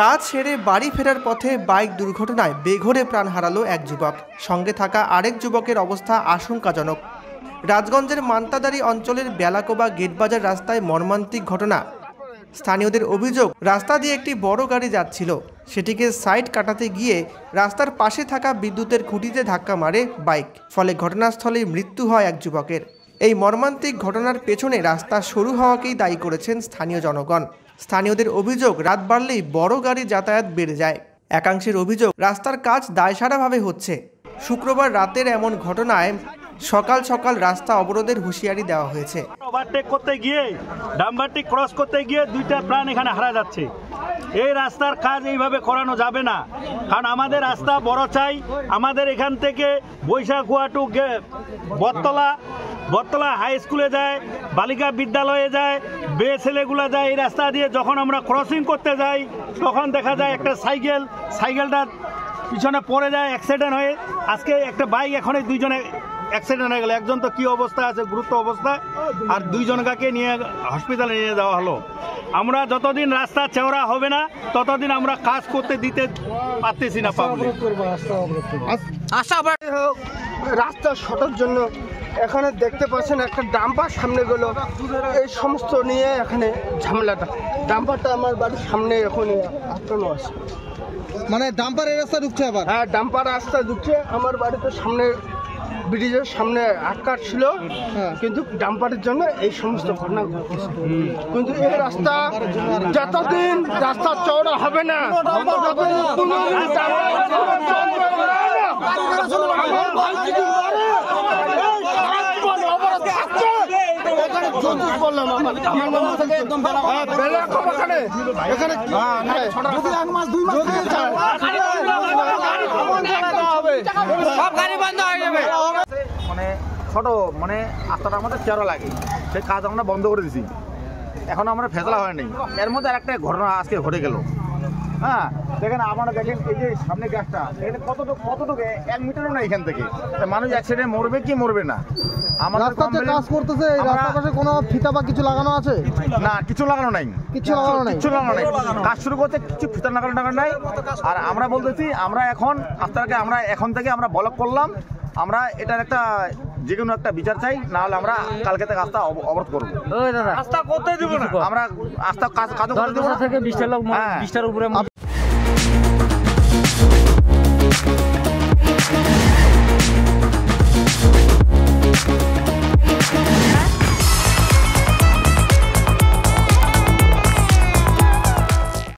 কাজ সেরে বাড়ি ফেরার পথে বাইক দুর্ঘটনায় বেঘোরে প্রাণ হারালো এক যুবক। সঙ্গে থাকা আরেক যুবকের অবস্থা আশঙ্কাজনক। রাজগঞ্জের মান্তাদারি অঞ্চলের বেলাকোবা গেটবাজার রাস্তায় মর্মান্তিক ঘটনা। স্থানীয়দের অভিযোগ, রাস্তা দিয়ে একটি বড় গাড়ি যাচ্ছিল, সেটিকে সাইড কাটাতে গিয়ে রাস্তার পাশে থাকা বিদ্যুতের খুঁটিতে ধাক্কা মারে বাইক। ফলে ঘটনাস্থলেই মৃত্যু হয় এক যুবকের। এই মর্মান্তিক ঘটনার পেছনে রাস্তা সরু হওয়াকেই দায়ী করেছেন স্থানীয় জনগণ। স্থানীয়দের অভিযোগ, রাত বাড়লেই বড় গাড়ি যাতায়াত বেড়ে যায়। একাংশের অভিযোগ, রাস্তার কাজ দায়সারাভাবে হচ্ছে। শুক্রবার রাতের এমন ঘটনায় সকাল সকাল রাস্তা অবরোধের হুঁশিয়ারি দেওয়া হয়েছে। ওভারটেক করতে গিয়ে, ডাম্বারটি ক্রস করতে গিয়ে দুইটা প্রাণ এখানে হারা যাচ্ছে। এই রাস্তার কাজ এইভাবে করানো যাবে না, কারণ আমাদের রাস্তা বড় চাই। আমাদের এখান থেকে বৈশাখুয়া টু বটতলা হাই স্কুলে যায়, বালিকা বিদ্যালয়ে যায়, মেয়ে ছেলেগুলো যায়। এই রাস্তা দিয়ে যখন আমরা ক্রসিং করতে যাই তখন দেখা যায় একটা সাইকেলটা পিছনে পড়ে যায়, অ্যাক্সিডেন্ট হয়ে। আজকে একটা বাইক, এখন দুইজনে অ্যাক্সিডেন্ট হয়ে গেল। একজন তো কি অবস্থা আছে, গুরুত্ব অবস্থায়, আর দুইজনকে নিয়ে হসপিটালে নিয়ে যাওয়া হলো। আমরা যতদিন রাস্তা চওড়া হবে না ততদিন আমরা কাজ করতে দিতে পারতেছি না। রাস্তা শর্টের জন্য এখানে দেখতে পাচ্ছেন একটা ডাম্পার সামনে গেল, এই সমস্ত নিয়ে এখানে ঝামেলাটা। ডাম্পারটা আমার বাড়ির সামনে এখন আটকানো আছে। মানে ডাম্পার এই রাস্তা ঢুকছে আবার? হ্যাঁ, ডাম্পার রাস্তা ঢুকছে আমার বাড়িতে সামনে, ব্রিজের সামনে আটকা ছিল, কিন্তু ডাম্পারের জন্য এই সমস্ত ঘটনা ঘটছে। কিন্তু এই রাস্তা যতদিন রাস্তা চওড়া হবে না মানে ছোট, মানে রাস্তাটা আমাদের চেহারা লাগে, সেই কাজ আমরা বন্ধ করে দিছি। এখন আমরা ফেসলা হয়নি। এর মধ্যে আর একটা ঘটনা আজকে ঘটে গেল। হ্যাঁ, দেখেন, আপনারা দেখেন এই যে সামনে গ্যাসটা, এখানে কতটুকু 1 মিটারও না এখান থেকে। মানুষ অ্যাক্সিডেন্ট মরবে কি মরবে না। আমাদের কাজ করতেছে, রাস্তার পাশে কোনো ফিতা বা কিছু লাগানো আছে না? কিছু লাগানো নাই, কিছু লাগানো নাই। কাজ শুরু করতে কিছু ফিতা লাগানো নাই। আর আমরা বলতেছি, আমরা এখন রাস্তাটাকে আমরা এখন থেকে আমরা ব্লক করলাম। আমরা এটার একটা যে কোনো একটা বিচার চাই, না হলে আমরা কালকে থেকে রাস্তা অবরোধ করবো। রাস্তা করতে দিব না আমরা, রাস্তা কাজ করতে দিব না। থেকে 20টা লোক, 20টার উপরে